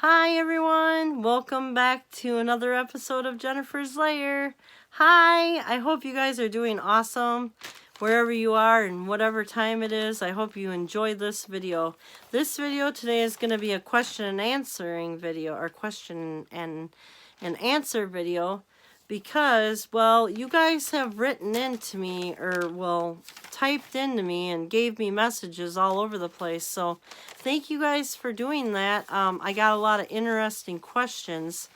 Hi everyone, welcome back to another episode of Jennifer's Lair. Hi, I hope you guys are doing awesome wherever you are and whatever time it is. I hope you enjoyed this video. This video today is going to be a question and answering video, or question and answer video, because, well, you guys have written into me, or, well, typed into me and gave me messages all over the place. So thank you guys for doing that. I got a lot of interesting questions.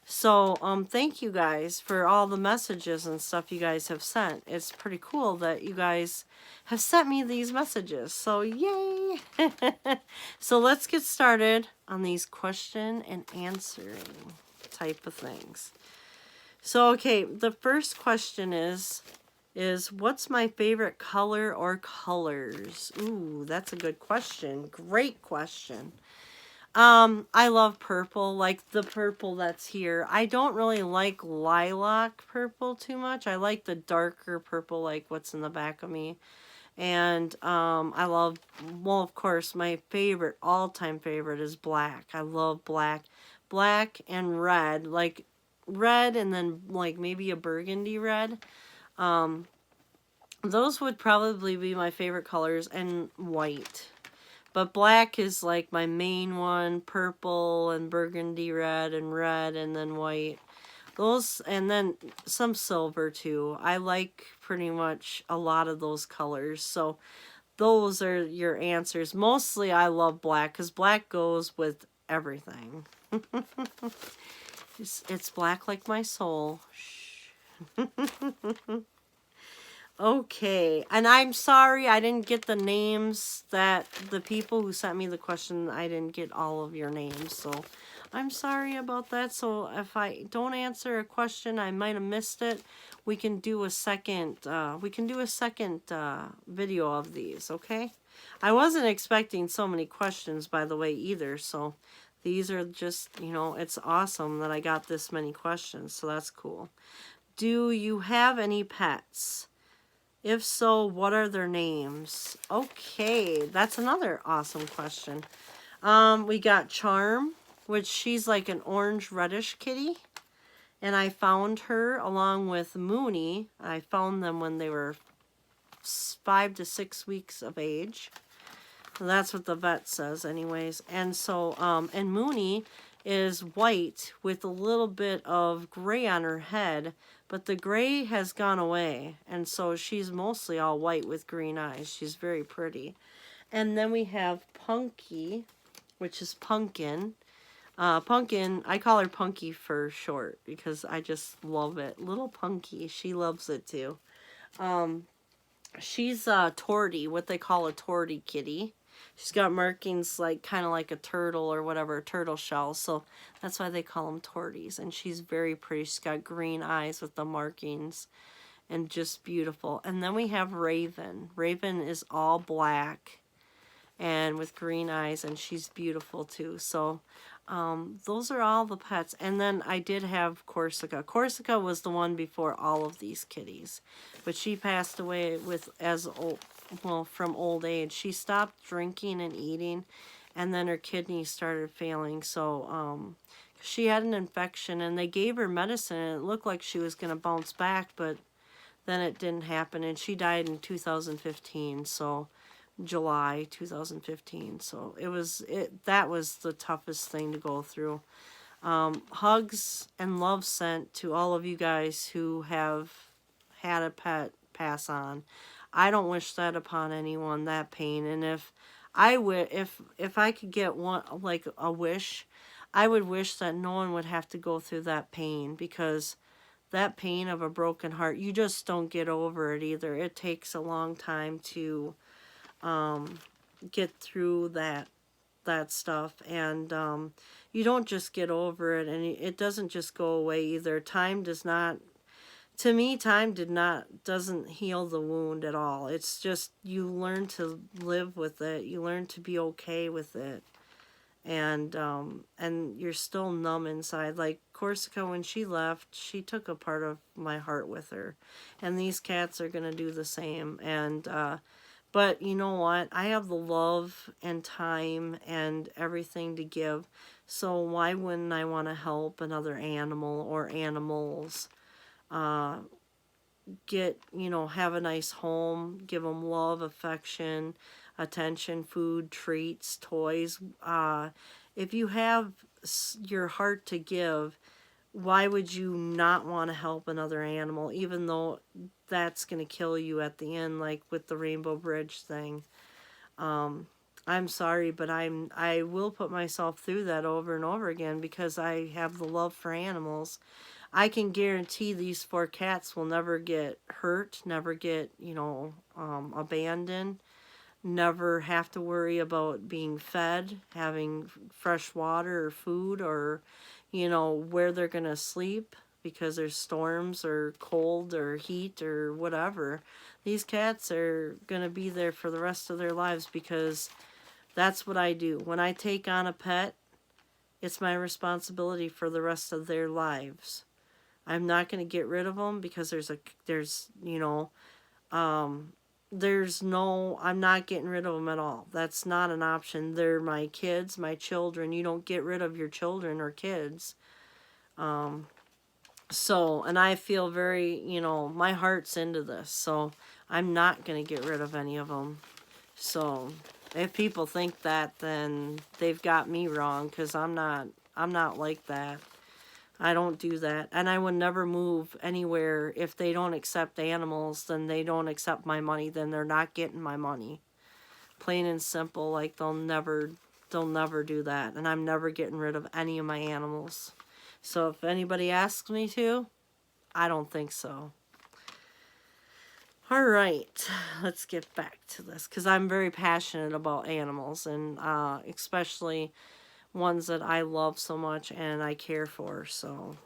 So thank you guys for all the messages and stuff you guys have sent. It's pretty cool that you guys have sent me these messages. So yay! So let's get started on these question and answering type of things. So, okay, the first question is what's my favorite color or colors? Ooh, that's a good question. Great question. I love purple, like the purple that's here. I don't really like lilac purple too much. I like the darker purple, like what's in the back of me. And I love, well, of course, my favorite, all-time favorite is black. I love black. Black and red, like red and then like maybe a burgundy red. Those would probably be my favorite colors, and white. But black is like my main one, purple and burgundy red and then white. Those, and then some silver too. I like pretty much a lot of those colors. So those are your answers. Mostly I love black because black goes with everything. It's black like my soul. Shh. Okay, and I'm sorry I didn't get the names that the people who sent me the question, I didn't get all of your names, so I'm sorry about that. So if I don't answer a question, I might have missed it. We can do a second video of these, okay? I wasn't expecting so many questions, by the way, either, so these are just, you know, it's awesome that I got this many questions, so that's cool. Do you have any pets? If so, what are their names? Okay, that's another awesome question. We got Charm, which she's like an orange reddish kitty. And I found her along with Mooney. I found them when they were 5 to 6 weeks of age. That's what the vet says anyways. And so, and Mooney is white with a little bit of gray on her head, but the gray has gone away. And so she's mostly all white with green eyes. She's very pretty. And then we have Punky, which is Pumpkin. Pumpkin, I call her Punky for short because I just love it. Little Punky, she loves it too. She's a tortie, what they call a tortie kitty. She's got markings like kind of like a turtle or whatever, a turtle shell. So that's why they call them torties. And she's very pretty. She's got green eyes with the markings and just beautiful. And then we have Raven. Raven is all black and with green eyes, and she's beautiful too. So those are all the pets. And then I did have Corsica. Corsica was the one before all of these kitties, but she passed away from old age. She stopped drinking and eating, and then her kidneys started failing. So she had an infection, and they gave her medicine, and it looked like she was going to bounce back, but then it didn't happen, and she died in 2015. So July 2015. So that was the toughest thing to go through. Hugs and love sent to all of you guys who have had a pet pass on. I don't wish that upon anyone, that pain. And if I could get one, like a wish, I would wish that no one would have to go through that pain, because that pain of a broken heart, you just don't get over it either. It takes a long time to get through that stuff, and you don't just get over it, and it doesn't just go away either. Time does not, to me, doesn't heal the wound at all. It's just you learn to live with it, you learn to be okay with it, and you're still numb inside. Like Corsica, when she left, she took a part of my heart with her, and these cats are gonna do the same. And But you know what? I have the love and time and everything to give. So why wouldn't I want to help another animal or animals uh, get, have a nice home, give them love, affection, attention, food, treats, toys. If you have your heart to give, why would you not want to help another animal, even though that's going to kill you at the end, like with the Rainbow Bridge thing? Um, I'm sorry, but I will put myself through that over and over again because I have the love for animals. I can guarantee these 4 cats will never get hurt, never get, abandoned, never have to worry about being fed, having fresh water or food, or, where they're going to sleep because there's storms or cold or heat or whatever. These cats are going to be there for the rest of their lives because that's what I do. When I take on a pet, it's my responsibility for the rest of their lives. I'm not going to get rid of them because I'm not getting rid of them at all. That's not an option. They're my kids, my children. You don't get rid of your children or kids. And I feel very, my heart's into this. So I'm not going to get rid of any of them. So if people think that, then they've got me wrong because I'm not like that. I don't do that. And I would never move anywhere. If they don't accept animals, then they don't accept my money, then they're not getting my money. Plain and simple. Like they'll never do that. And I'm never getting rid of any of my animals. So if anybody asks me to, I don't think so. All right, let's get back to this because I'm very passionate about animals, and especially ones that I love so much and I care for. So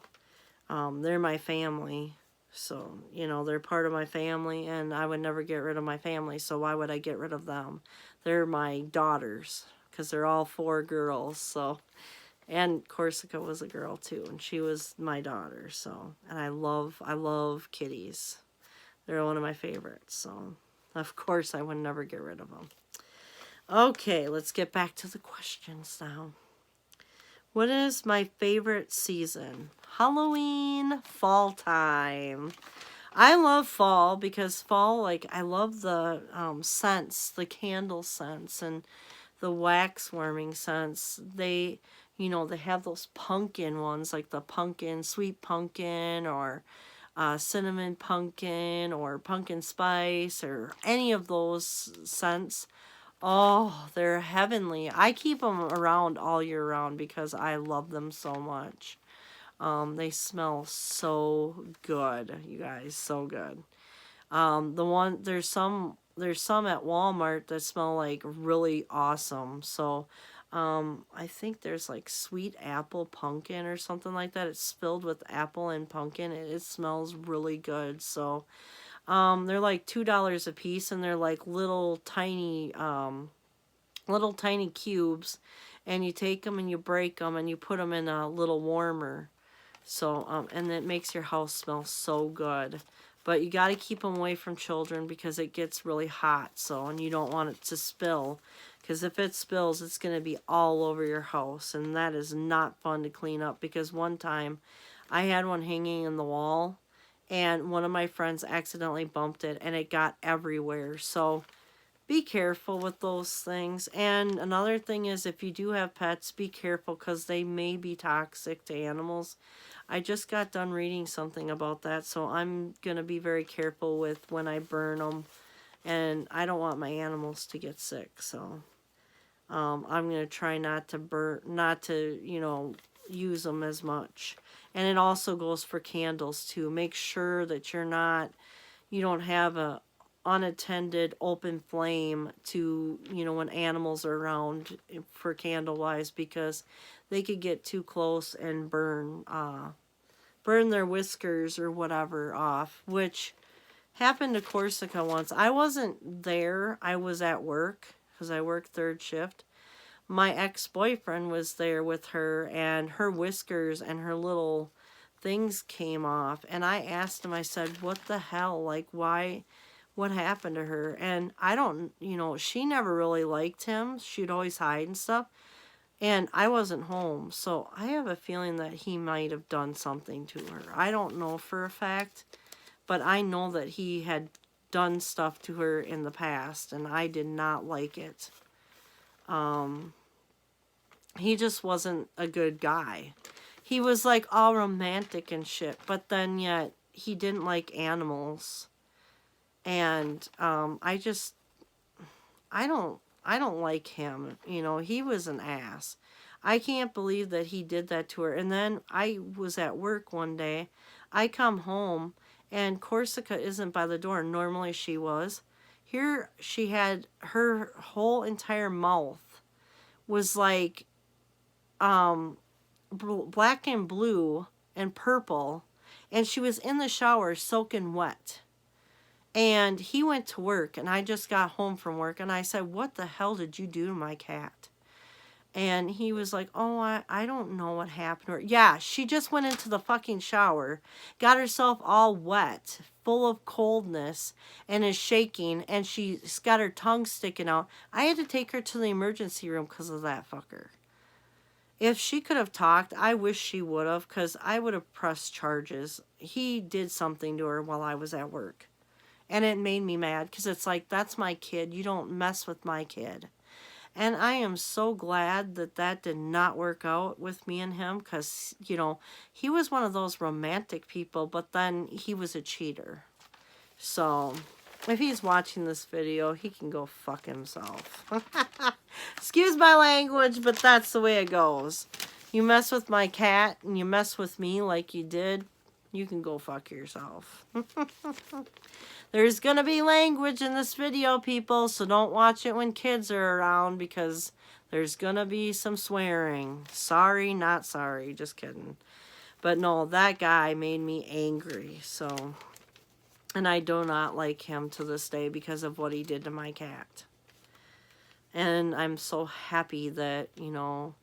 they're my family. So, they're part of my family, and I would never get rid of my family. So why would I get rid of them? They're my daughters because they're all 4 girls. So, and Corsica was a girl too, and she was my daughter. So, and I love kitties. They're one of my favorites. So, of course, I would never get rid of them. Okay, let's get back to the questions now. What is my favorite season? Halloween, fall time. I love fall because fall, I love the scents, the candle scents, and the wax warming scents. They have those pumpkin ones, like the pumpkin, sweet pumpkin, or cinnamon pumpkin, or pumpkin spice, or any of those scents. Oh, they're heavenly. I keep them around all year round because I love them so much. They smell so good, you guys, so good. There's some at Walmart that smell like really awesome. So, I think there's like sweet apple pumpkin or something like that. It's filled with apple and pumpkin. It smells really good. So, they're like $2 a piece, and they're like little tiny cubes, and you take them and you break them and you put them in a little warmer. So, and it makes your house smell so good. But you got to keep them away from children because it gets really hot. So, and you don't want it to spill, because if it spills, it's going to be all over your house, and that is not fun to clean up. Because one time, I had one hanging in the wall, and one of my friends accidentally bumped it, and it got everywhere. So, be careful with those things. And another thing is, if you do have pets, be careful because they may be toxic to animals. I just got done reading something about that, so I'm going to be very careful with when I burn them. And I don't want my animals to get sick, so I'm going to try not to use them as much. And it also goes for candles too. Make sure that you don't have a unattended open flame to, when animals are around for candle wise, because they could get too close and burn their whiskers or whatever off, which happened to Corsica once. I wasn't there. I was at work because I worked 3rd shift. My ex-boyfriend was there with her, and her whiskers and her little things came off, and I asked him, I said, what the hell? Like, why what happened to her. And I don't, you know, she never really liked him. She'd always hide and stuff. And I wasn't home. So I have a feeling that he might have done something to her. I don't know for a fact. But I know that he had done stuff to her in the past. And I did not like it. He just wasn't a good guy. He was like all romantic and shit. But then yet he didn't like animals. And I don't like him. You know, he was an ass. I can't believe that he did that to her. And then I was at work one day. I come home and Corsica isn't by the door. Normally she was. Here she had her whole entire mouth was like black and blue and purple. And she was in the shower soaking wet. And he went to work, and I just got home from work, and I said, what the hell did you do to my cat? And he was like, oh, I don't know what happened to her. Yeah, she just went into the fucking shower, got herself all wet, full of coldness, and is shaking, and she's got her tongue sticking out. I had to take her to the emergency room because of that fucker. If she could have talked, I wish she would have, because I would have pressed charges. He did something to her while I was at work. And it made me mad because it's like, that's my kid. You don't mess with my kid. And I am so glad that that did not work out with me and him because, you know, he was one of those romantic people, but then he was a cheater. So, if he's watching this video, he can go fuck himself. Excuse my language, but that's the way it goes. You mess with my cat and you mess with me like you did, you can go fuck yourself. There's going to be language in this video, people, so don't watch it when kids are around because there's going to be some swearing. Sorry, not sorry, just kidding. But no, that guy made me angry, so... And I do not like him to this day because of what he did to my cat. And I'm so happy that, you know,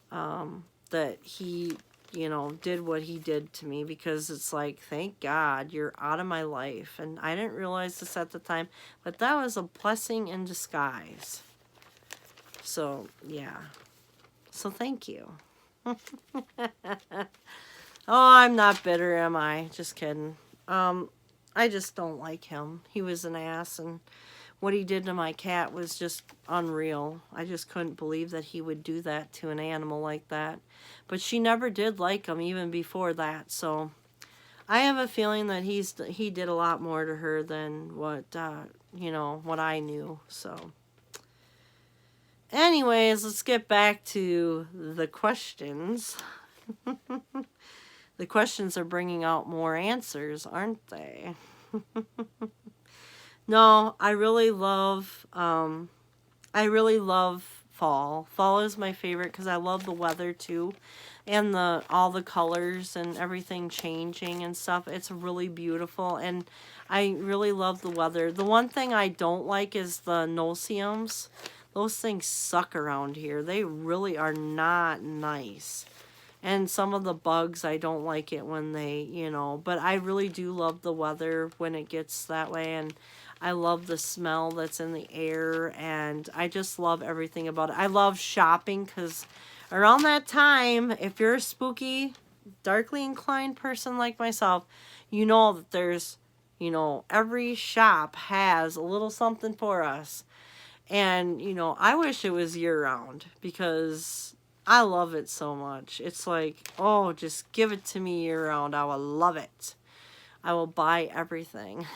that he... you know, did what he did to me because it's like, thank God you're out of my life. And I didn't realize this at the time, but that was a blessing in disguise. So, yeah. So, thank you. Oh, I'm not bitter, am I? Just kidding. I just don't like him. He was an ass, and what he did to my cat was just unreal. I just couldn't believe that he would do that to an animal like that. But she never did like him even before that. So I have a feeling that he did a lot more to her than what, you know, what I knew. So anyways, let's get back to the questions. The questions are bringing out more answers, aren't they? No, I really love fall. Fall is my favorite because I love the weather too, and all the colors and everything changing and stuff. It's really beautiful, and I really love the weather. The one thing I don't like is the no-see-ums. Those things suck around here. They really are not nice. And some of the bugs, I don't like it when they, you know, but I really do love the weather when it gets that way, and I love the smell that's in the air, and I just love everything about it. I love shopping because around that time, if you're a spooky, darkly inclined person like myself, you know that there's, you know, every shop has a little something for us. And, you know, I wish it was year-round because I love it so much. It's like, oh, just give it to me year-round. I will love it. I will buy everything.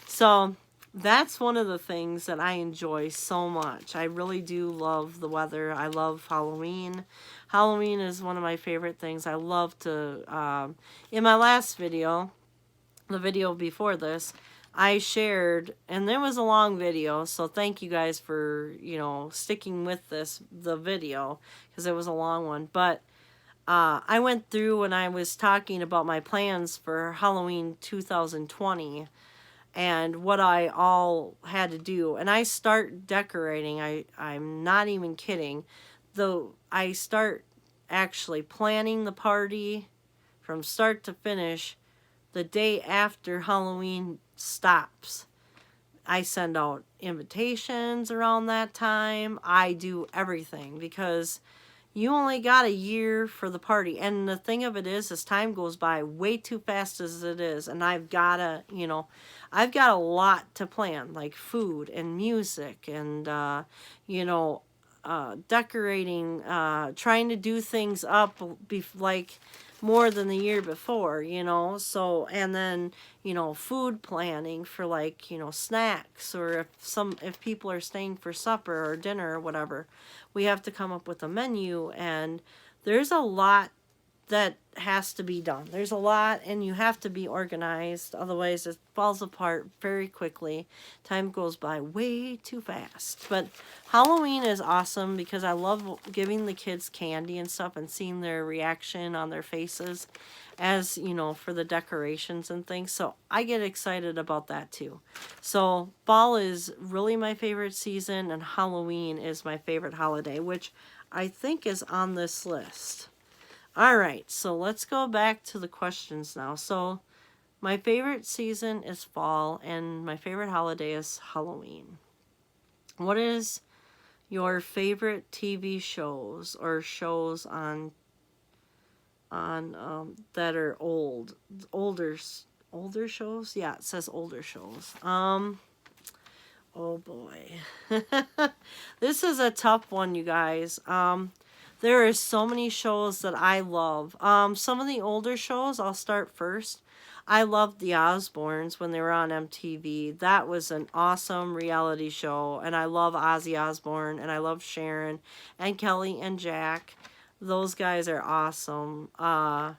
So that's one of the things that I enjoy so much. I really do love the weather. I love Halloween. Halloween is one of my favorite things. I love to, in my last video, the video before this, I shared, and it was a long video, so thank you guys for, you know, sticking with the video, because it was a long one, but I went through and I was talking about my plans for Halloween 2020, and what I all had to do, and I start decorating, I'm not even kidding, though I start actually planning the party from start to finish the day after Halloween stops, I send out invitations around that time. I do everything because you only got a year for the party. And the thing of it is, as time goes by way too fast as it is, and I've got to, I've got a lot to plan, like food and music and, decorating, trying to do things up like more than the year before, so, and then, food planning for like, snacks, or if people are staying for supper or dinner or whatever, we have to come up with a menu, and there's a lot that has to be done. There's a lot, and you have to be organized. Otherwise, it falls apart very quickly. Time goes by way too fast. But Halloween is awesome because I love giving the kids candy and stuff and seeing their reaction on their faces as, for the decorations and things. So I get excited about that too. So fall is really my favorite season, and Halloween is my favorite holiday, which I think is on this list. All right, so let's go back to the questions now. So my favorite season is fall, and my favorite holiday is Halloween. What is your favorite TV shows or shows on that are older shows? Yeah, it says older shows. Oh boy. This is a tough one, you guys. There are so many shows that I love. Some of the older shows, I'll start first. I loved the Osbournes when they were on MTV. That was an awesome reality show. And I love Ozzy Osbourne, and I love Sharon and Kelly and Jack. Those guys are awesome. I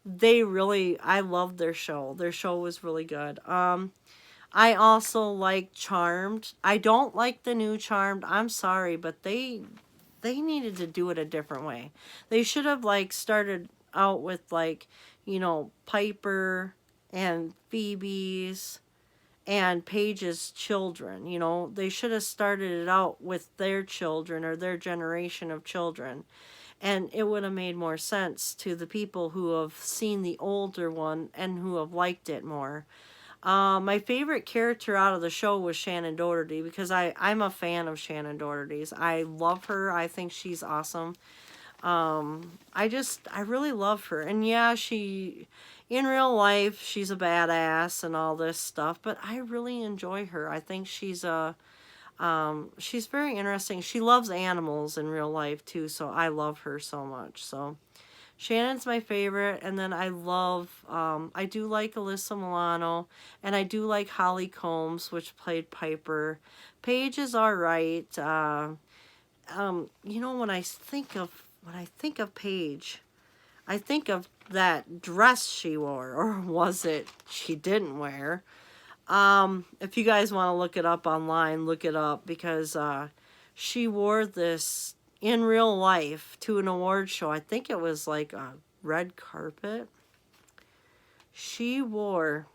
loved their show. Their show was really good. I also like Charmed. I don't like the new Charmed. I'm sorry, but they needed to do it a different way. They should have started out with Piper and Phoebe's and Paige's children. They should have started it out with their children or their generation of children. And it would have made more sense to the people who have seen the older one and who have liked it more. My favorite character out of the show was Shannon Doherty because I'm a fan of Shannon Doherty's. I love her. I think she's awesome. I really love her. And yeah, in real life, she's a badass and all this stuff, but I really enjoy her. I think she's very interesting. She loves animals in real life too, so I love her so much. So Shannon's my favorite, and then I do like Alyssa Milano, and I do like Holly Combs, which played Piper. Paige is all right. When I think of Paige, I think of that dress she wore, or was it she didn't wear? If you guys want to look it up online, look it up, because she wore this in real life to an award show. I think it was like a red carpet. She wore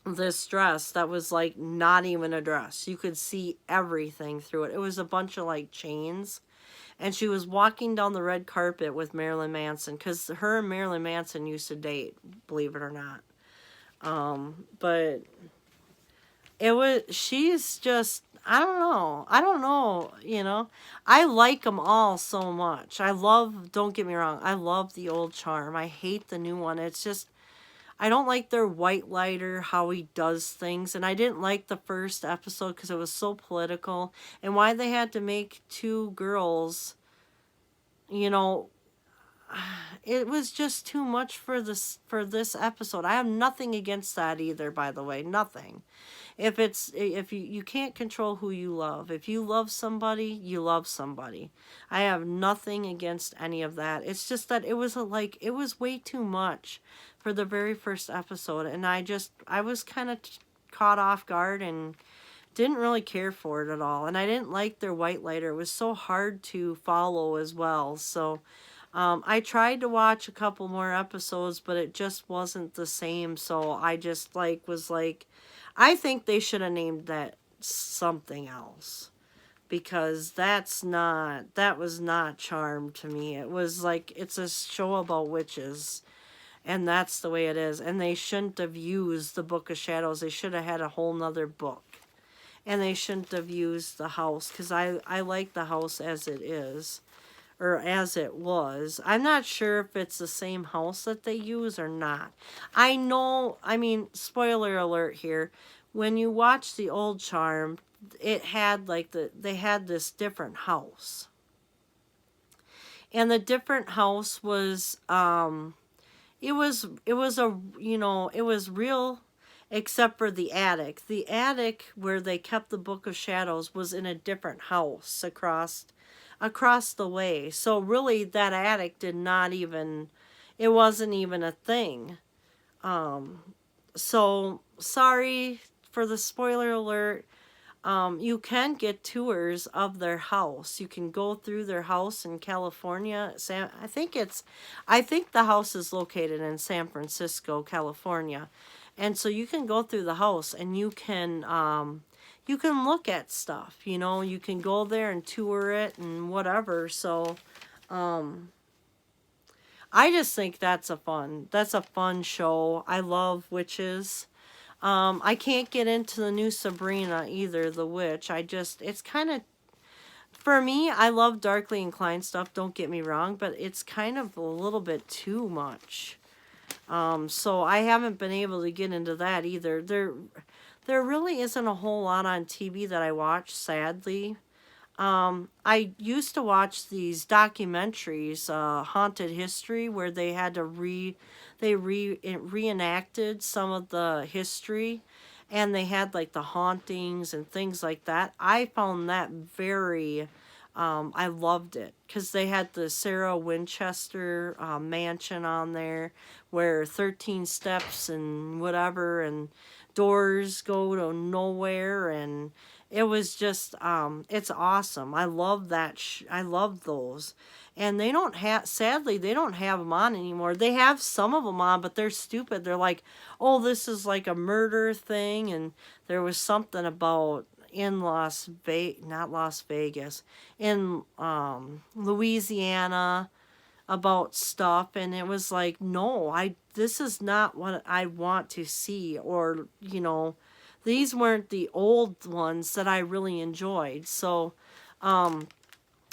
this dress that was not even a dress. You could see everything through it. It was a bunch of chains. And she was walking down the red carpet with Marilyn Manson, because her and Marilyn Manson used to date, believe it or not. But she's just, I don't know, I like them all so much. Don't get me wrong, I love the old Charm. I hate the new one. It's just, I don't like their white lighter, how he does things. And I didn't like the first episode because it was so political. And why they had to make two girls, it was just too much for this episode. I have nothing against that either, by the way. Nothing. If you can't control who you love. If you love somebody, you love somebody. I have nothing against any of that. It's just that it was way too much for the very first episode, and I was kind of caught off guard and didn't really care for it at all. And I didn't like their white lighter. It was so hard to follow as well. So I tried to watch a couple more episodes, but it just wasn't the same. So I just I think they should have named that something else, because that was not Charmed to me. It was it's a show about witches, And that's the way it is. And they shouldn't have used the Book of Shadows. They should have had a whole nother book. And they shouldn't have used the house, because I like the house as it is, or as it was. I'm not sure if it's the same house that they use or not. I know, I mean, spoiler alert here, when you watch the old Charm, it had like they had this different house. And the different house was it was a, you know, it was real, except for the attic. The attic where they kept the Book of Shadows was in a different house across the way. So really that attic did not even, it wasn't even a thing. So sorry for the spoiler alert. You can get tours of their house. You can go through their house in California. I think the house is located in San Francisco, California. And so you can go through the house and you can look at stuff, you know, you can go there and tour it and whatever. So, I just think that's a fun show. I love witches. I can't get into the new Sabrina either, the witch. It's kind of, for me, I love darkly inclined stuff, don't get me wrong, but it's kind of a little bit too much. So I haven't been able to get into that either. There really isn't a whole lot on TV that I watch, sadly. I used to watch these documentaries, Haunted History, where they had to reenacted some of the history, and they had like the hauntings and things like that. I found that very, I loved it, because they had the Sarah Winchester mansion on there, where 13 steps and whatever, and doors go to nowhere, and it was just it's awesome. I love that I love those. And they don't have, sadly, they don't have them on anymore. They have some of them on, but they're stupid. They're like, oh, this is like a murder thing, and there was something about in not Las Vegas, in Louisiana, about stuff, and it was like, no, this is not what I want to see. Or, you know, these weren't the old ones that I really enjoyed. So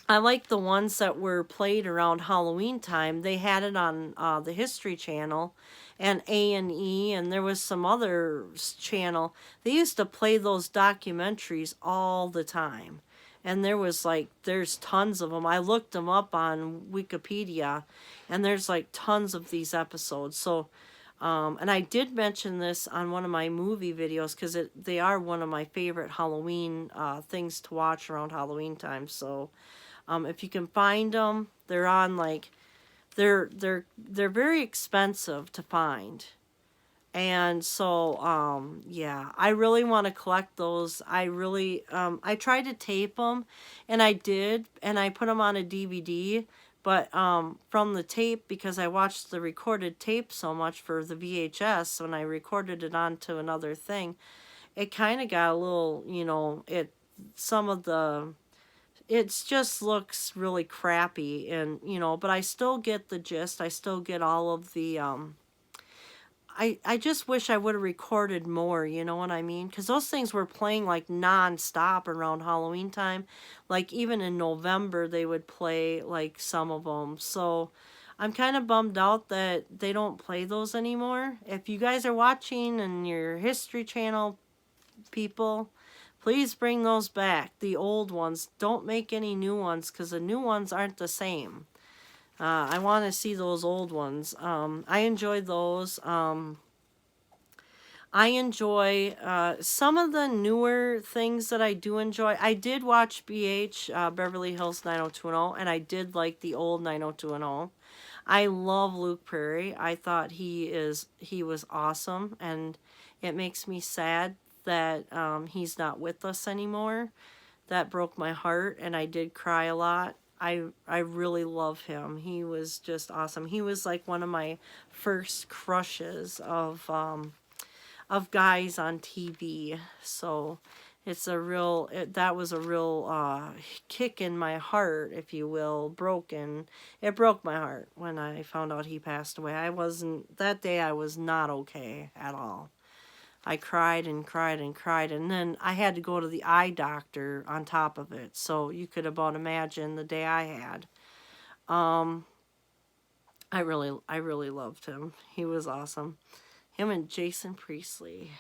I like the ones that were played around Halloween time. They had it on the History Channel and A&E, and there was some other channel. They used to play those documentaries all the time. And there's tons of them. I looked them up on Wikipedia, and there's like tons of these episodes. So, and I did mention this on one of my movie videos, because they are one of my favorite Halloween things to watch around Halloween time. So, if you can find them, they're on like, they're very expensive to find. And so, yeah, I really want to collect those. I tried to tape them, and I did, and I put them on a DVD, but from the tape, because I watched the recorded tape so much for the VHS, when I recorded it onto another thing, it kind of got a little, you know, it just looks really crappy, and, you know, but I still get the gist. I still get all of the, I just wish I would have recorded more, you know what I mean? Because those things were playing like non-stop around Halloween time. Like even in November, they would play like some of them. So I'm kind of bummed out that they don't play those anymore. If you guys are watching and your History Channel people, please bring those back. The old ones. Don't make any new ones, because the new ones aren't the same. I want to see those old ones. I enjoyed those. I enjoy some of the newer things that I do enjoy. I did watch Beverly Hills 90210, and I did like the old 90210. I love Luke Perry. I thought he was awesome, and it makes me sad that he's not with us anymore. That broke my heart, and I did cry a lot. I really love him. He was just awesome. He was like one of my first crushes of guys on TV. So It's a real, that was a real kick in my heart, if you will, broken. It broke my heart when I found out he passed away. That day I was not okay at all. I cried and cried and cried, and then I had to go to the eye doctor on top of it. So you could about imagine the day I had. Um, I really loved him. He was awesome. Him and Jason Priestley.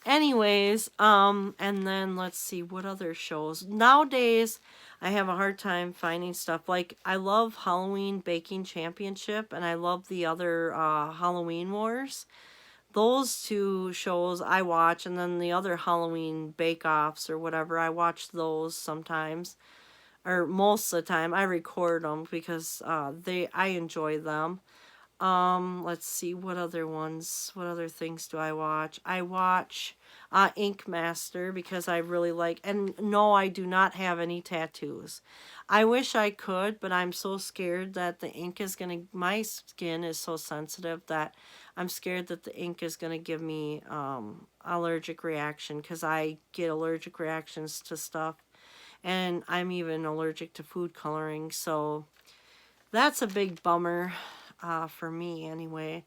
Anyways, and then let's see what other shows. Nowadays, I have a hard time finding stuff. Like, I love Halloween Baking Championship, and I love the other Halloween Wars. Those two shows I watch, and then the other Halloween bake-offs or whatever, I watch those sometimes. Or most of the time, I record them because I enjoy them. Let's see, what other things do I watch? I watch Ink Master because I really like, and no, I do not have any tattoos. I wish I could, but I'm so scared that the ink is my skin is so sensitive that I'm scared that the ink is gonna give me allergic reaction, because I get allergic reactions to stuff, and I'm even allergic to food coloring, so that's a big bummer. For me anyway.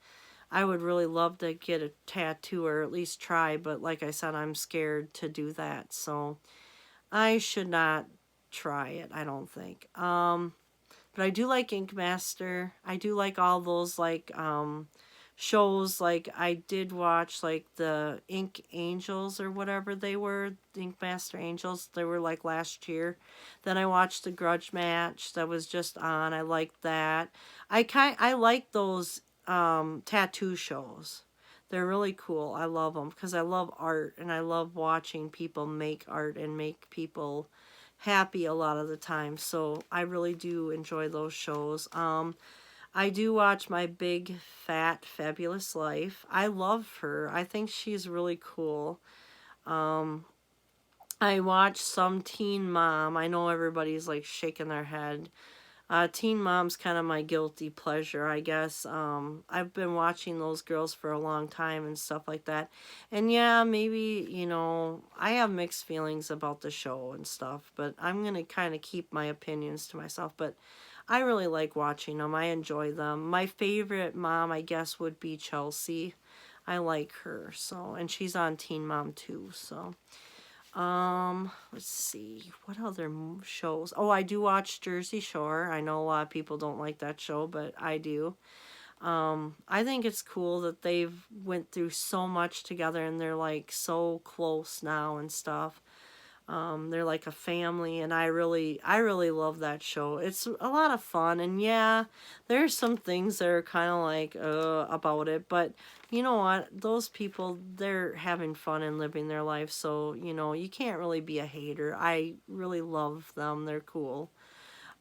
I would really love to get a tattoo, or at least try, but like I said, I'm scared to do that, so I should not try it, I don't think. But I do like Ink Master. I do like all those like shows. Like, I did watch like the Ink Angels or whatever they were, the Ink Master Angels. They were like last year. Then I watched the Grudge Match that was just on. I liked that. I like those tattoo shows. They're really cool. I love them because I love art, and I love watching people make art and make people happy a lot of the time. So I really do enjoy those shows. I do watch My Big Fat Fabulous Life. I love her. I think she's really cool. I watch some Teen Mom. I know everybody's like shaking their head. Teen Mom's kind of my guilty pleasure, I guess. I've been watching those girls for a long time and stuff like that. And yeah, maybe, I have mixed feelings about the show and stuff, but I'm going to kind of keep my opinions to myself. But I really like watching them. I enjoy them. My favorite mom, I guess, would be Chelsea. I like her, so, and she's on Teen Mom too, so. Let's see, what other shows? Oh, I do watch Jersey Shore. I know a lot of people don't like that show, but I do. I think it's cool that they've went through so much together, and they're like so close now and stuff. They're like a family, and I really love that show. It's a lot of fun, and yeah, there's some things that are kind of like about it, but you know what? Those people, they're having fun and living their life, so you can't really be a hater. I really love them. They're cool.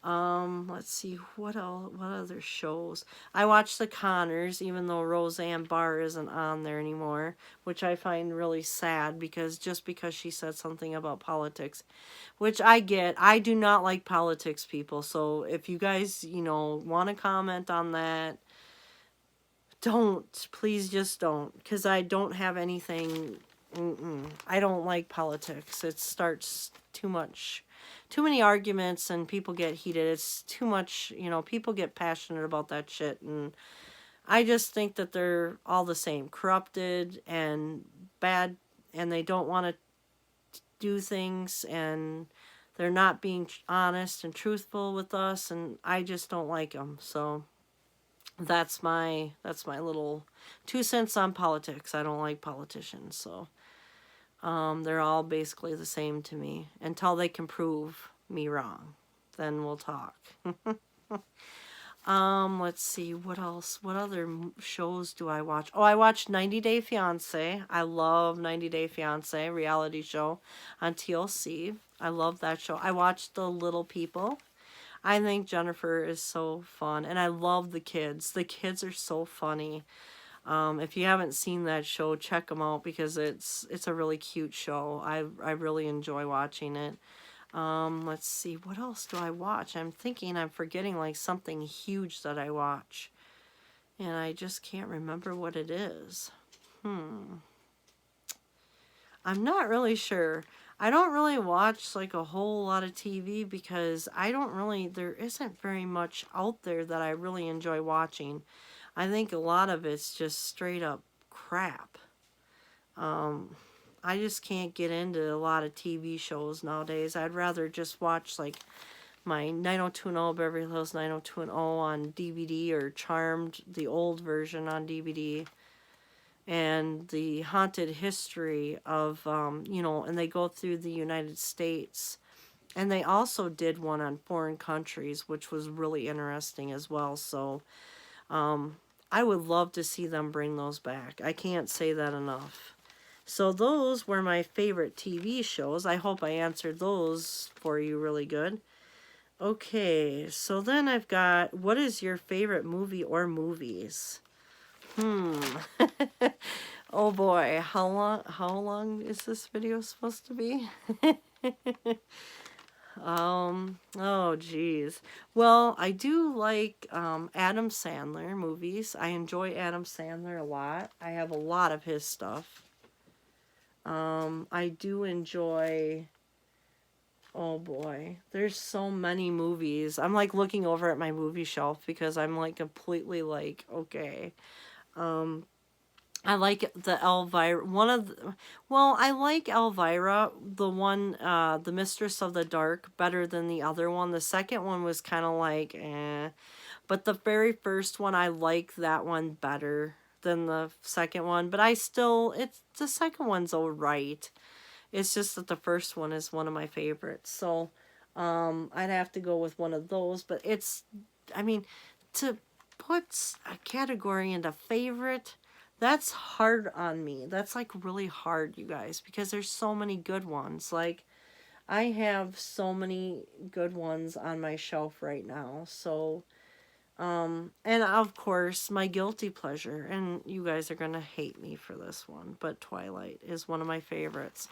Let's see, what other shows? I watch The Conners, even though Roseanne Barr isn't on there anymore, which I find really sad, because she said something about politics, which I get. I do not like politics, people. So if you guys, want to comment on that, please just don't, because I don't have anything. I don't like politics. It starts too many arguments, and people get heated. It's too much, people get passionate about that shit, and I just think that they're all the same, corrupted and bad, and they don't want to do things, and they're not being honest and truthful with us, and I just don't like them. So that's my little 2 cents on politics. I don't like politicians, so they're all basically the same to me until they can prove me wrong. Then we'll talk. Let's see, what else? What other shows do I watch? Oh, I watched 90 Day Fiancé. I love 90 Day Fiancé, reality show on TLC. I love that show. I watched The Little People. I think Jennifer is so fun, and I love the kids. The kids are so funny. If you haven't seen that show, check them out, because it's a really cute show. I really enjoy watching it. Let's see, what else do I watch? I'm thinking I'm forgetting like something huge that I watch, and I just can't remember what it is. I'm I'm not really sure. I don't really watch like a whole lot of TV because there isn't very much out there that I really enjoy watching. I think a lot of it's just straight up crap. Um, I just can't get into a lot of TV shows nowadays. I'd rather just watch like my 90210 Beverly Hills 90210 on DVD, or Charmed, the old version on DVD, and the haunted history of, and they go through the United States. And they also did one on foreign countries, which was really interesting as well. So I would love to see them bring those back. I can't say that enough. So those were my favorite TV shows. I hope I answered those for you really good. Okay, so then I've got, what is your favorite movie or movies? Oh boy, how long is this video supposed to be? Oh geez. Well, I do like Adam Sandler movies. I enjoy Adam Sandler a lot. I have a lot of his stuff. I do enjoy, oh boy, there's so many movies. I'm like looking over at my movie shelf because I'm like completely like, okay. I like the Elvira, I like Elvira, the one, the Mistress of the Dark, better than the other one. The second one was kind of like, eh. But the very first one, I like that one better than the second one. But the second one's alright. It's just that the first one is one of my favorites. So, I'd have to go with one of those. But I mean, to put a category into favorite, that's hard on me. That's like really hard, you guys, because there's so many good ones. Like, I have so many good ones on my shelf right now. So, and of course, my guilty pleasure, and you guys are going to hate me for this one, but Twilight is one of my favorites.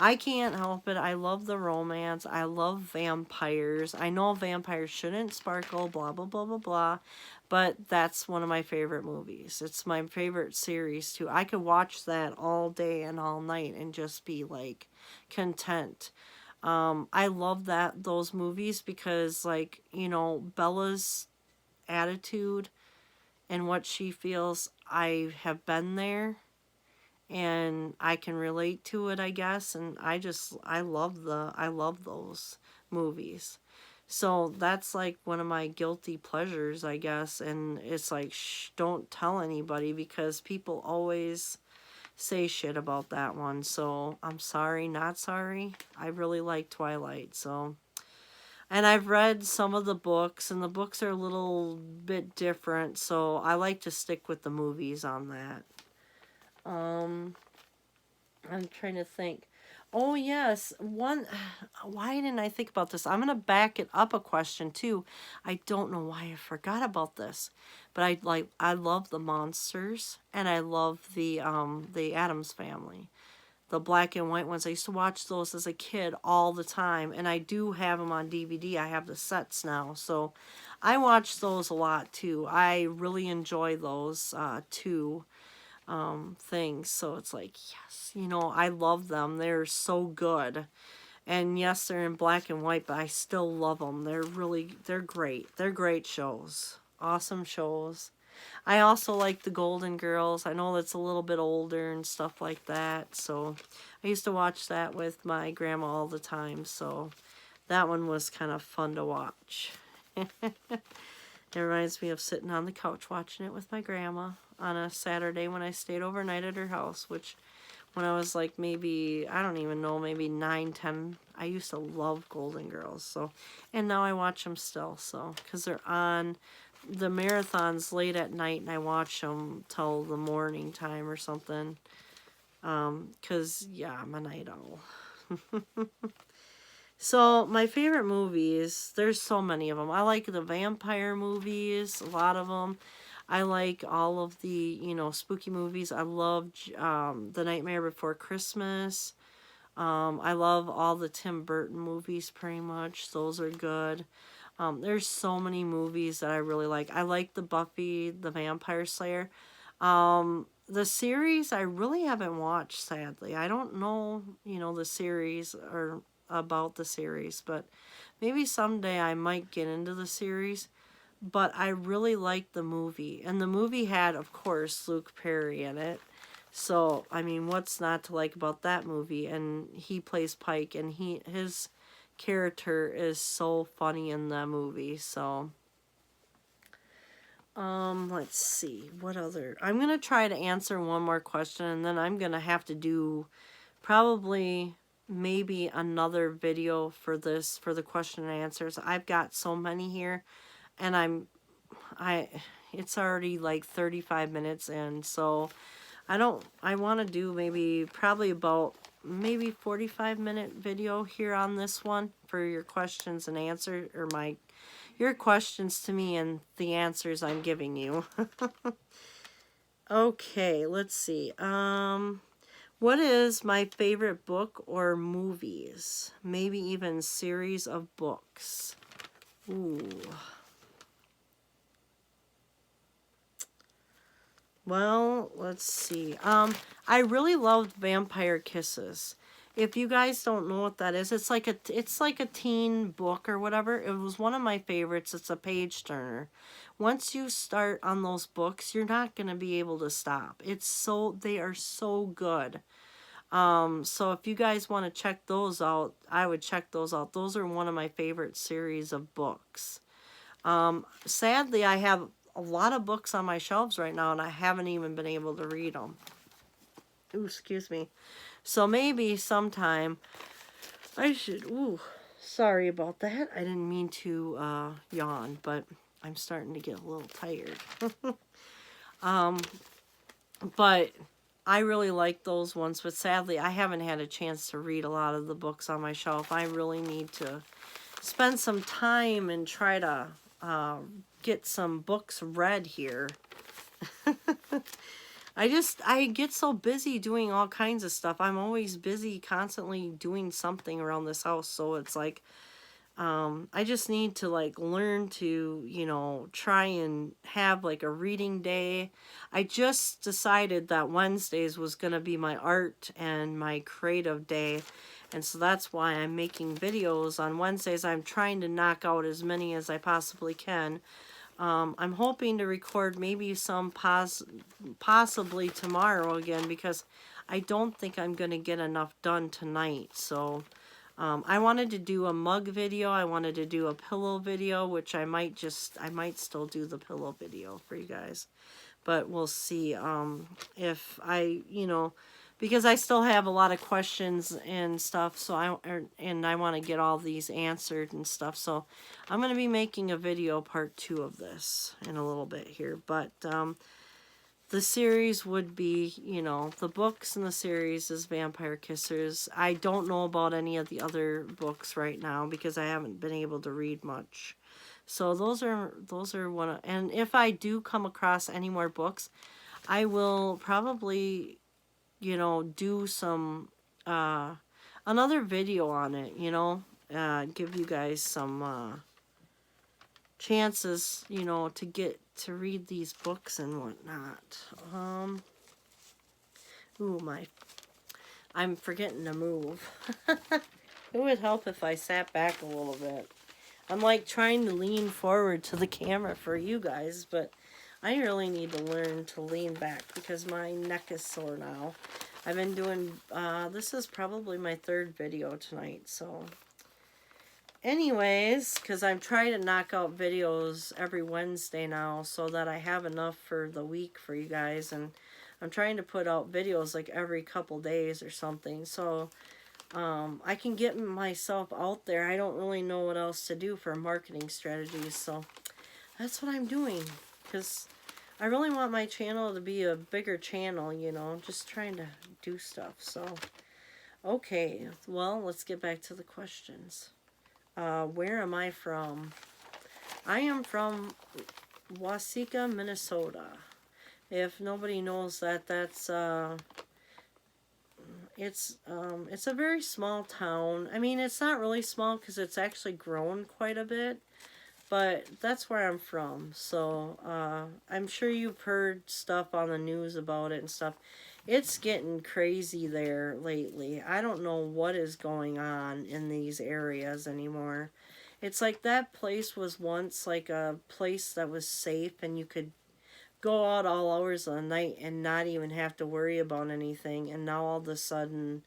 I can't help it. I love the romance. I love vampires. I know vampires shouldn't sparkle, blah, blah, blah, blah, blah. But that's one of my favorite movies. It's my favorite series, too. I could watch that all day and all night and just be, like, content. I love those movies because, like, Bella's attitude and what she feels, I have been there and I can relate to it, I guess. And I love those movies. So that's like one of my guilty pleasures, I guess. And it's like, shh, don't tell anybody because people always say shit about that one. So I'm sorry, not sorry. I really like Twilight. So, and I've read some of the books, and the books are a little bit different. So I like to stick with the movies on that. I'm trying to think. Oh, yes. Why didn't I think about this? I'm going to back it up a question, too. I don't know why I forgot about this. But I love the monsters, and I love the Addams Family. The black and white ones. I used to watch those as a kid all the time, and I do have them on DVD. I have the sets now, so I watch those a lot, too. I really enjoy those, too. Things. So it's like, yes, I love them. They're so good. And yes, they're in black and white, but I still love them. They're great. They're great shows. Awesome shows. I also like the Golden Girls. I know that's a little bit older and stuff like that. So I used to watch that with my grandma all the time. So that one was kind of fun to watch. It reminds me of sitting on the couch watching it with my grandma on a Saturday when I stayed overnight at her house, which when I was like maybe, I don't even know, maybe 9, 10, I used to love Golden Girls. So, and now I watch them still, so, because they're on the marathons late at night, and I watch them till the morning time or something, because, yeah, I'm a night owl. So, my favorite movies, there's so many of them. I like the vampire movies, a lot of them. I like all of the, spooky movies. I love The Nightmare Before Christmas. I love all the Tim Burton movies pretty much. Those are good. There's so many movies that I really like. I like the Buffy the Vampire Slayer. The series I really haven't watched, sadly. I don't know, you know, the series or about the series, but maybe someday I might get into the series. But I really liked the movie. And the movie had, of course, Luke Perry in it. So, I mean, what's not to like about that movie? And he plays Pike, and his character is so funny in that movie. So, let's see. What other? I'm going to try to answer one more question, and then I'm going to have to do probably maybe another video for this, for the question and answers. I've got so many here, and it's already like 35 minutes, and so I want to do probably about maybe 45-minute video here on this one for your questions and answers, or your questions to me and the answers I'm giving you. Okay, let's see. What is my favorite book or movies? Maybe even series of books. Ooh. Well, let's see. I really loved Vampire Kisses. If you guys don't know what that is, it's like a teen book or whatever. It was one of my favorites. It's a page turner. Once you start on those books, you're not going to be able to stop. They are so good. So if you guys want to check those out, I would check those out. Those are one of my favorite series of books. Sadly, I have a lot of books on my shelves right now, and I haven't even been able to read them. Ooh, excuse me. So maybe sometime I should... Ooh, sorry about that. I didn't mean to yawn, but I'm starting to get a little tired. But I really like those ones, but sadly, I haven't had a chance to read a lot of the books on my shelf. I really need to spend some time and try to get some books read here. I get so busy doing all kinds of stuff. I'm always busy constantly doing something around this house. So it's like, I just need to like learn to, you know, try and have like a reading day. I just decided that Wednesdays was going to be my art and my creative day. And so that's why I'm making videos on Wednesdays. I'm trying to knock out as many as I possibly can. I'm hoping to record maybe some possibly tomorrow again, because I don't think I'm going to get enough done tonight. So I wanted to do a mug video. I wanted to do a pillow video, which I might still do the pillow video for you guys. But we'll see if I, you know, because I still have a lot of questions and stuff, so I want to get all these answered and stuff. So I'm going to be making a video part 2 of this in a little bit here. But the series would be, you know, the books in the series is Vampire Kissers. I don't know about any of the other books right now because I haven't been able to read much. So those are one of, and if I do come across any more books, I will probably, you know, do some another video on it, you know, give you guys some chances, you know, to get to read these books and whatnot. I'm forgetting to move. It would help if I sat back a little bit. I'm like trying to lean forward to the camera for you guys, but I really need to learn to lean back because my neck is sore now. I've been doing, this is probably my 3rd video tonight, so. Anyways, because I'm trying to knock out videos every Wednesday now so that I have enough for the week for you guys, and I'm trying to put out videos like every couple days or something, so I can get myself out there. I don't really know what else to do for marketing strategies, so that's what I'm doing, because I really want my channel to be a bigger channel, you know, just trying to do stuff. So, okay, well, let's get back to the questions. Where am I from? I am from Waseca, Minnesota. If nobody knows that, that's it's a very small town. I mean, it's not really small because it's actually grown quite a bit. But that's where I'm from. So I'm sure you've heard stuff on the news about it and stuff. It's getting crazy there lately. I don't know what is going on in these areas anymore. It's like that place was once like a place that was safe and you could go out all hours of the night and not even have to worry about anything. And now all of a sudden,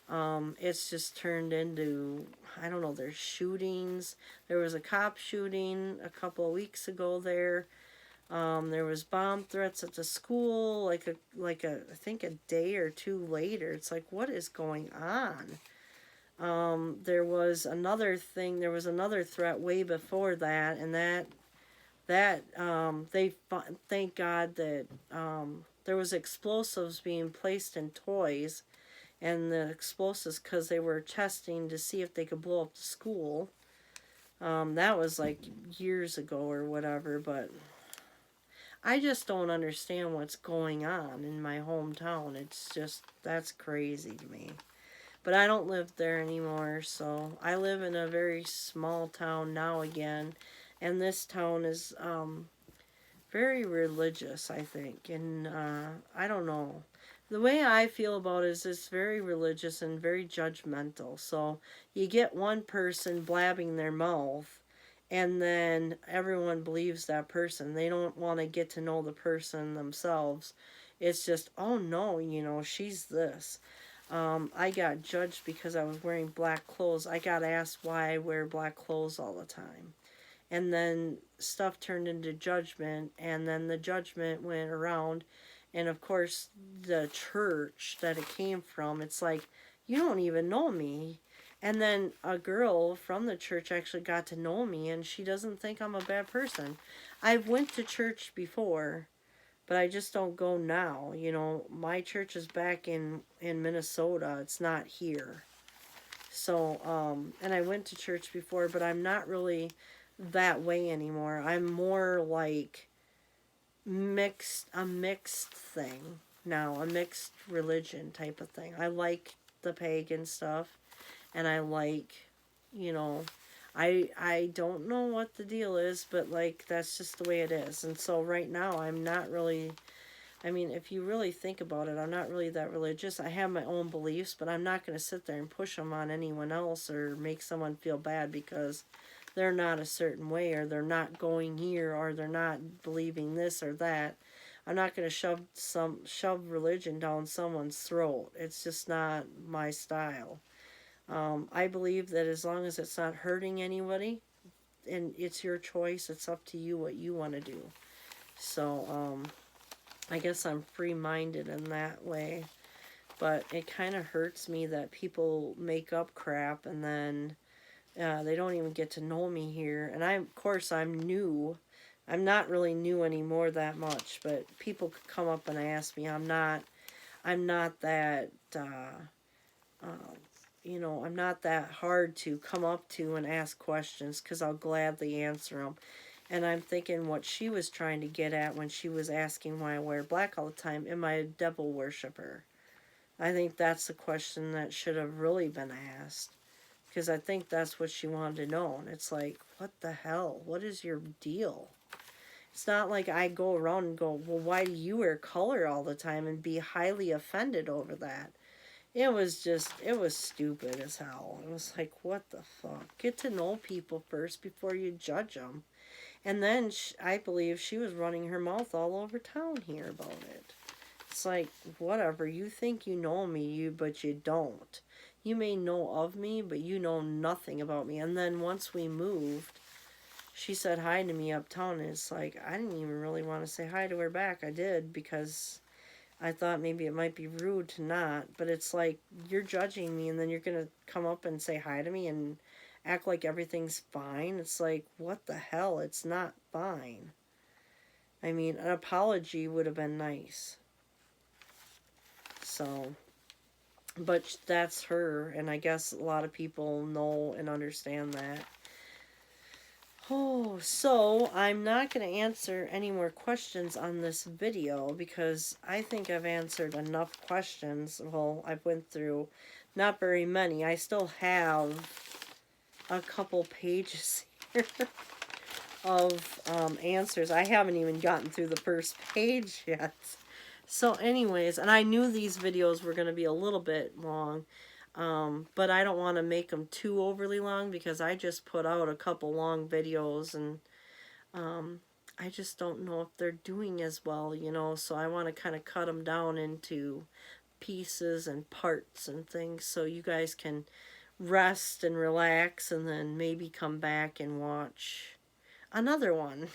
it's just turned into, I don't know, there's shootings. There was a cop shooting a couple of weeks ago there. There was bomb threats at the school, I think a day or two later. It's like, what is going on? There was another thing. There was another threat way before that, and thank God that there was explosives being placed in toys, and the explosives because they were testing to see if they could blow up the school. That was like years ago or whatever, but I just don't understand what's going on in my hometown. It's just, that's crazy to me. But I don't live there anymore, so I live in a very small town now again. And this town is very religious, I think. And I don't know. The way I feel about it is it's very religious and very judgmental. So you get one person blabbing their mouth, and then everyone believes that person. They don't want to get to know the person themselves. It's just, oh no, she's this. I got judged because I was wearing black clothes. I got asked why I wear black clothes all the time. And then stuff turned into judgment, and then the judgment went around. And of course, the church that it came from, it's like, you don't even know me. And then a girl from the church actually got to know me, and she doesn't think I'm a bad person. I've went to church before, but I just don't go now. My church is back in Minnesota. It's not here. So, and I went to church before, but I'm not really that way anymore. I'm more like a mixed thing now, a mixed religion type of thing. I like the pagan stuff, and I like, you know, I don't know what the deal is, but like that's just the way it is. And so right now I'm not really, I mean, if you really think about it, I'm not really that religious. I have my own beliefs, but I'm not going to sit there and push them on anyone else or make someone feel bad because they're not a certain way, or they're not going here, or they're not believing this or that. I'm not going to shove religion down someone's throat. It's just not my style. I believe that as long as it's not hurting anybody, and it's your choice, it's up to you what you want to do. So I guess I'm free-minded in that way. But it kind of hurts me that people make up crap and then they don't even get to know me here. And of course, I'm new. I'm not really new anymore that much, but people could come up and ask me. I'm not that, I'm not that hard to come up to and ask questions because I'll gladly answer them. And I'm thinking what she was trying to get at when she was asking why I wear black all the time. Am I a devil worshiper? I think that's the question that should have really been asked. Because I think that's what she wanted to know. And it's like, what the hell? What is your deal? It's not like I go around and go, well, why do you wear color all the time and be highly offended over that? It was stupid as hell. It was like, what the fuck? Get to know people first before you judge them. And then I believe she was running her mouth all over town here about it. It's like, whatever. You think you know me, but you don't. You may know of me, but you know nothing about me. And then once we moved, she said hi to me uptown. And it's like, I didn't even really want to say hi to her back. I did because I thought maybe it might be rude to not. But it's like, you're judging me and then you're going to come up and say hi to me and act like everything's fine. It's like, what the hell? It's not fine. I mean, an apology would have been nice. So, but that's her, and I guess a lot of people know and understand that. Oh, so I'm not going to answer any more questions on this video because I think I've answered enough questions. Well, I've went through not very many. I still have a couple pages here. of answers. I haven't even gotten through the first page yet. So anyways, and I knew these videos were going to be a little bit long, but I don't want to make them too overly long because I just put out a couple long videos, and I just don't know if they're doing as well, you know, so I want to kind of cut them down into pieces and parts and things so you guys can rest and relax and then maybe come back and watch another one.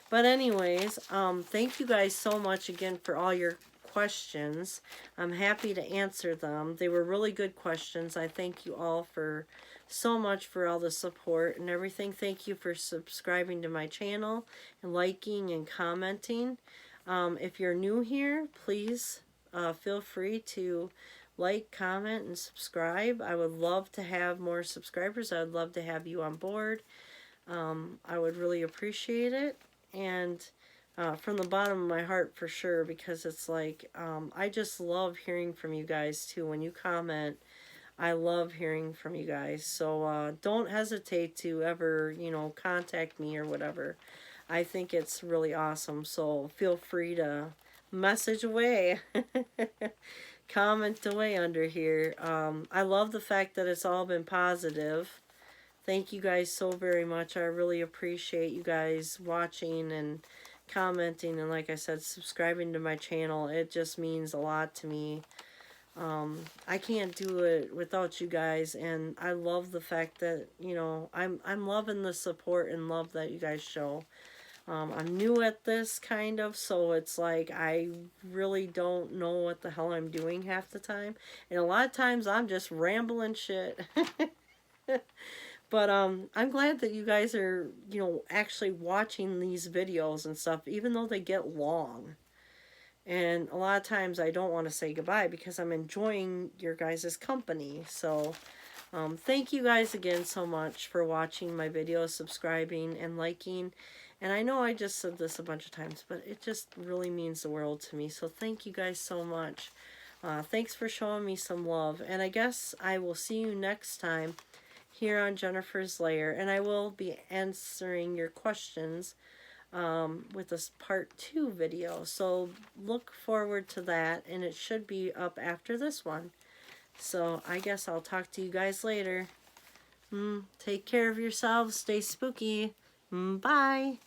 But anyways, thank you guys so much again for all your questions. I'm happy to answer them. They were really good questions. I thank you all for so much for all the support and everything. Thank you for subscribing to my channel and liking and commenting. If you're new here, please feel free to like, comment, and subscribe. I would love to have more subscribers. I would love to have you on board. I would really appreciate it. And from the bottom of my heart for sure, because it's like, I just love hearing from you guys too. When you comment, I love hearing from you guys. So don't hesitate to ever, you know, contact me or whatever. I think it's really awesome. So feel free to message away. Comment away under here. I love the fact that it's all been positive. Thank you guys so very much. I really appreciate you guys watching and commenting, and like I said, subscribing to my channel. It just means a lot to me. I can't do it without you guys, and I love the fact that, you know, I'm loving the support and love that you guys show. I'm new at this kind of, so it's like I really don't know what the hell I'm doing half the time, and a lot of times I'm just rambling shit. But I'm glad that you guys are, you know, actually watching these videos and stuff, even though they get long. And a lot of times I don't want to say goodbye because I'm enjoying your guys' company. So thank you guys again so much for watching my videos, subscribing, and liking. And I know I just said this a bunch of times, but it just really means the world to me. So thank you guys so much. Thanks for showing me some love. And I guess I will see you next time here on Jennifer's Lair, and I will be answering your questions with this part 2 video, so look forward to that, and it should be up after this one. So I guess I'll talk to you guys later. Take care of yourselves, stay spooky. Bye.